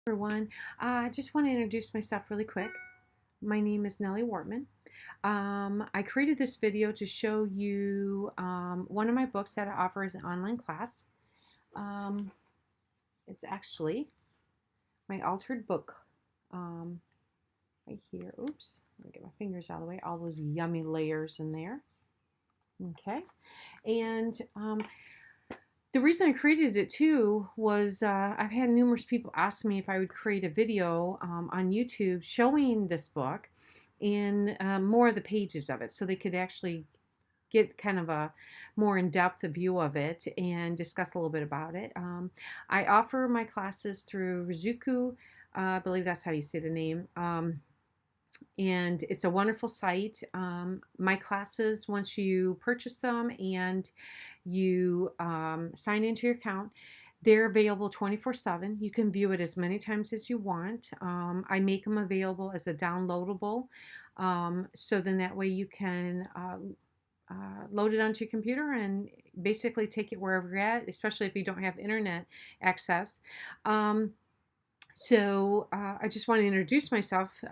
Everyone. I just want to introduce myself really quick. My name is Nellie Wortman. I created this video to show you one of my books that I offer as an online class. It's actually my altered book right here. Oops, let me get my fingers out of the way. All those yummy layers in there. Okay, and the reason I created it too was I've had numerous people ask me if I would create a video on YouTube showing this book and more of the pages of it so they could actually get kind of a more in-depth view of it and discuss a little bit about it. I offer my classes through Ruzuku, I believe that's how you say the name. And it's a wonderful site. My classes, once you purchase them and you sign into your account, they're available 24/7. You can view it as many times as you want. I make them available as a downloadable, so then that way you can load it onto your computer and basically take it wherever you're at, especially if you don't have internet access. So I just want to introduce myself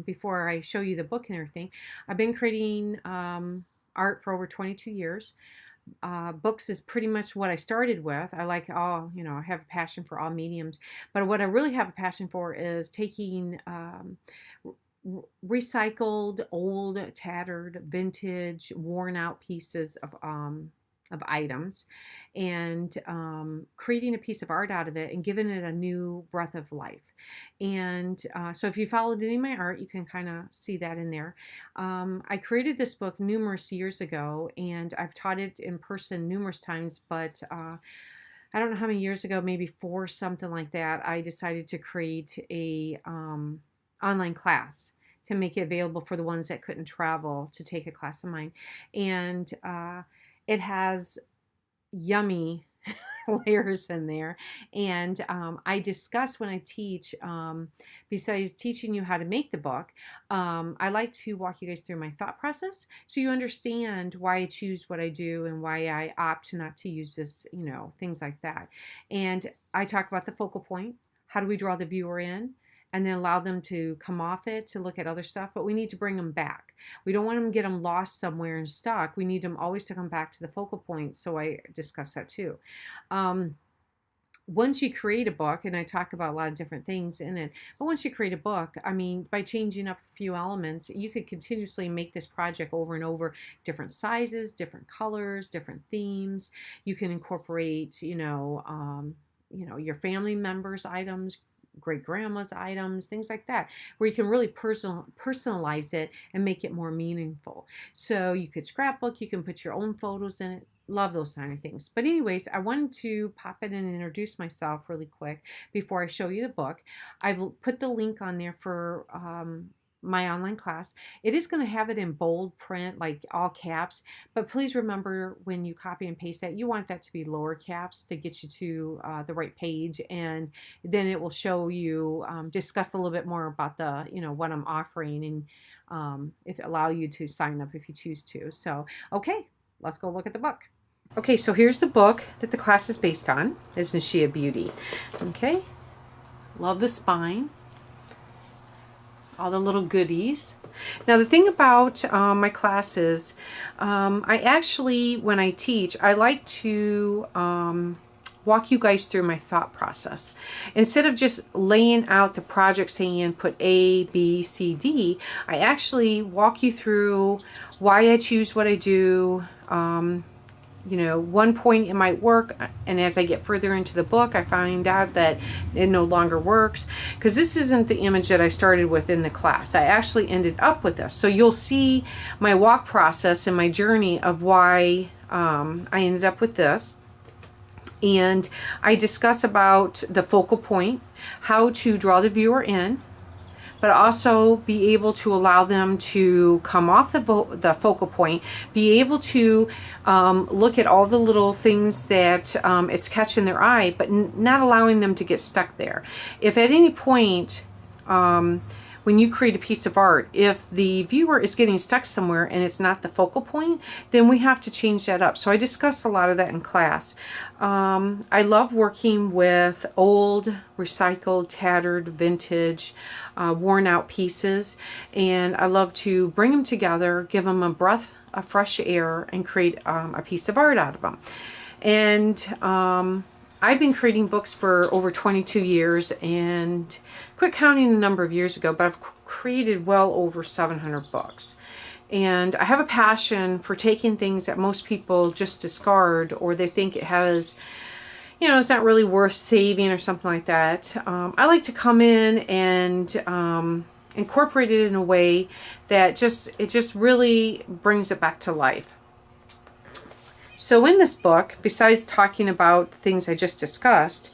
before I show you the book and everything. I've been creating art for over 22 years. Books is pretty much what I started with. I like all, I have a passion for all mediums. But what I really have a passion for is taking recycled, old, tattered, vintage, worn out pieces of items and creating a piece of art out of it and giving it a new breath of life. And so if you followed any of my art, you can kind of see that in there. I created this book numerous years ago and I've taught it in person numerous times, but I don't know how many years ago, maybe 4, something like that, I decided to create a online class to make it available for the ones that couldn't travel to take a class of mine. And it has yummy layers in there. And I discuss when I teach, besides teaching you how to make the book, I like to walk you guys through my thought process so you understand why I choose what I do and why I opt not to use this, things like that. And I talk about the focal point. How do we draw the viewer in? And then allow them to come off it to look at other stuff, but we need to bring them back. We don't want them to get them lost somewhere and stuck. We need them always to come back to the focal point, so I discuss that too. Once you create a book, and I talk about a lot of different things in it, but once you create a book, by changing up a few elements, you could continuously make this project over and over, different sizes, different colors, different themes. You can incorporate, your family members' items, great grandma's items, things like that, where you can really personalize it and make it more meaningful. So you could scrapbook, you can put your own photos in it. Love those kind of things. But anyways, I wanted to pop in and introduce myself really quick before I show you the book. I've put the link on there for my online class. It is going to have it in bold print, like all caps, but please remember when you copy and paste that, you want that to be lower caps to get you to the right page, and then it will show you, discuss a little bit more about the, what I'm offering, and if allow you to sign up if you choose to. So, okay, let's go look at the book. Okay, so here's the book that the class is based on. Isn't she a beauty? Okay, love the spine. All the little goodies. Now the thing about my classes, I actually, when I teach, I like to walk you guys through my thought process. Instead of just laying out the project saying put A, B, C, D, I actually walk you through why I choose what I do. One point it might work, and as I get further into the book, I find out that it no longer works, because this isn't the image that I started with in the class. I actually ended up with this. So you'll see my walk process and my journey of why I ended up with this. And I discuss about the focal point, how to draw the viewer in, but also be able to allow them to come off the focal point, be able to look at all the little things that it's catching their eye, but not allowing them to get stuck there. If at any point when you create a piece of art, if the viewer is getting stuck somewhere and it's not the focal point, then we have to change that up. So I discuss a lot of that in class. I love working with old, recycled, tattered, vintage, worn out pieces, and I love to bring them together, give them a breath of fresh air, and create a piece of art out of them. And I've been creating books for over 22 years, and quit counting the number of years ago, but I've created well over 700 books. And I have a passion for taking things that most people just discard, or they think it has, you know, it's not really worth saving or something like that. I like to come in and incorporate it in a way that it just really brings it back to life. So in this book, besides talking about things I just discussed,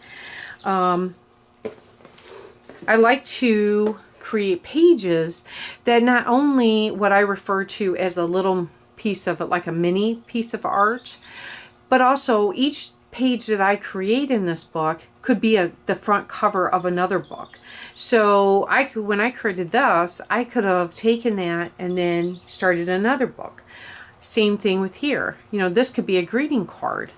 I like to create pages that not only what I refer to as a little piece of it, like a mini piece of art, but also each page that I create in this book could be the front cover of another book. So when I created this, I could have taken that and then started another book. Same thing with here. You know, this could be a greeting card.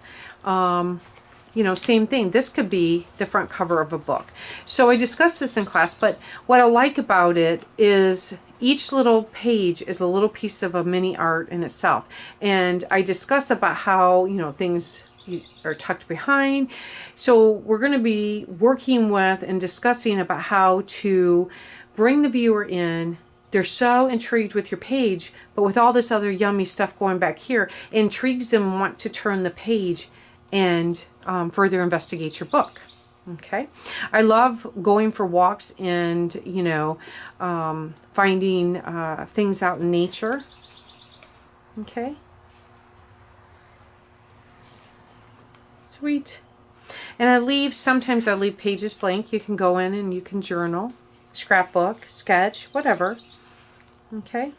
You know, same thing. This could be the front cover of a book. So I discussed this in class, but what I like about it is each little page is a little piece of a mini art in itself. And I discuss about how, you know, things are tucked behind. So we're going to be working with and discussing about how to bring the viewer in. They're so intrigued with your page, but with all this other yummy stuff going back here, it intrigues them and want to turn the page and further investigate your book. Okay, I love going for walks and, you know, finding things out in nature. Okay, sweet. And sometimes I leave pages blank. You can go in and you can journal, scrapbook, sketch, whatever. Okay,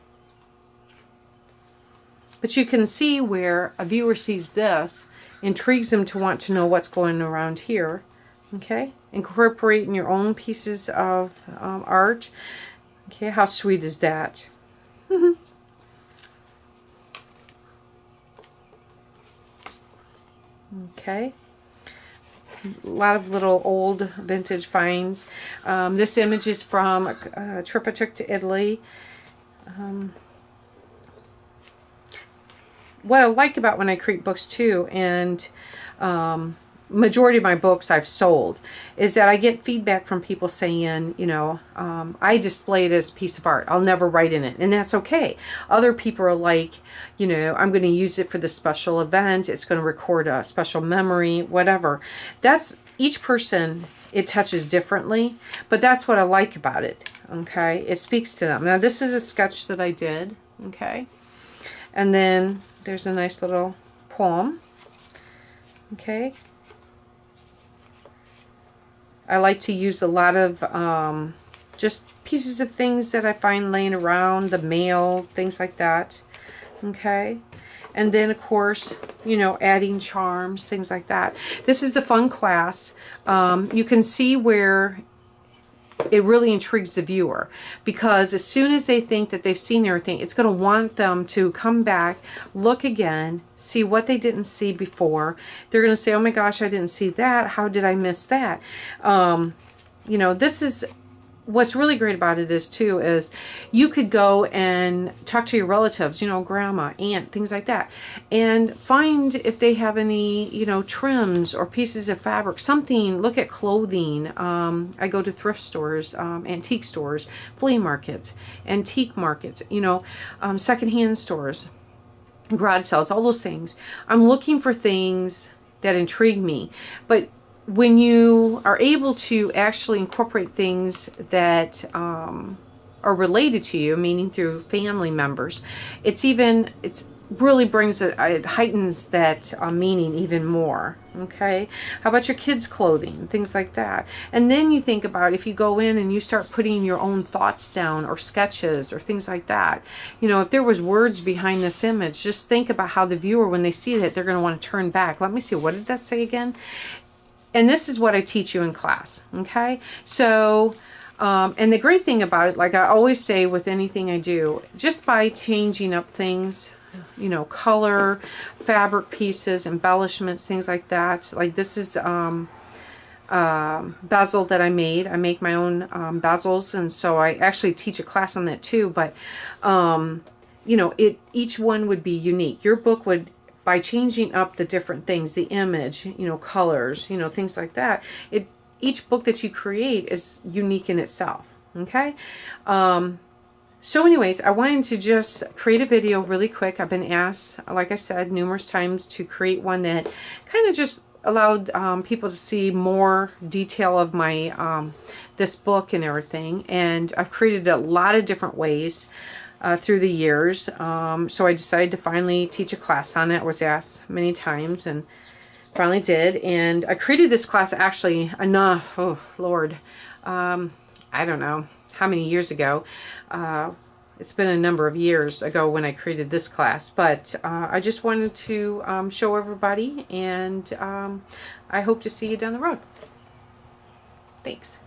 but you can see where a viewer sees this, intrigues them to want to know what's going around here. Okay, incorporating your own pieces of art. Okay, how sweet is that? Okay, a lot of little old vintage finds. This image is from a trip I took to Italy. What I like about when I create books too, and majority of my books I've sold, is that I get feedback from people saying, you know, I display it as a piece of art. I'll never write in it, and that's okay. Other people are like, you know, I'm going to use it for this special event. It's going to record a special memory, whatever. That's each person. It touches differently, but that's what I like about it. Okay, it speaks to them. Now this is a sketch that I did. Okay, and then there's a nice little poem. Okay, I like to use a lot of just pieces of things that I find laying around, the mail, things like that. Okay, and then of course, you know, adding charms, things like that. This is a fun class. You can see where it really intrigues the viewer, because as soon as they think that they've seen everything, it's going to want them to come back, look again, see what they didn't see before. They're going to say, oh my gosh, I didn't see that. How did I miss that? You know, this is what's really great about it is too, is you could go and talk to your relatives, you know, grandma, aunt, things like that, and find if they have any, you know, trims or pieces of fabric, something. Look at clothing. I go to thrift stores, antique stores, flea markets, antique markets, you know, secondhand stores, garage sales, all those things. I'm looking for things that intrigue me. But when you are able to actually incorporate things that are related to you, meaning through family members, it's really brings it heightens that meaning even more. Okay, how about your kids' clothing, things like that? And then you think about if you go in and you start putting your own thoughts down, or sketches, or things like that. You know, if there was words behind this image, just think about how the viewer, when they see that, they're going to want to turn back. Let me see, what did that say again? And this is what I teach you in class. Okay, so And the great thing about it, like I always say with anything I do, just by changing up things, you know, color, fabric pieces, embellishments, things like that. Like this is bezel that I made. I make my own bezels, and so I actually teach a class on that too. But you know, each one would be unique. Your book would, by changing up the different things, the image, you know, colors, you know, things like that, each book that you create is unique in itself. Okay. So anyways, I wanted to just create a video really quick. I've been asked, like I said, numerous times to create one that kind of just allowed people to see more detail of my this book and everything. And I've created a lot of different ways through the years. So I decided to finally teach a class on it. I was asked many times and finally did. And I created this class actually enough, oh Lord, I don't know how many years ago. It's been a number of years ago when I created this class, but I just wanted to show everybody, and I hope to see you down the road. Thanks.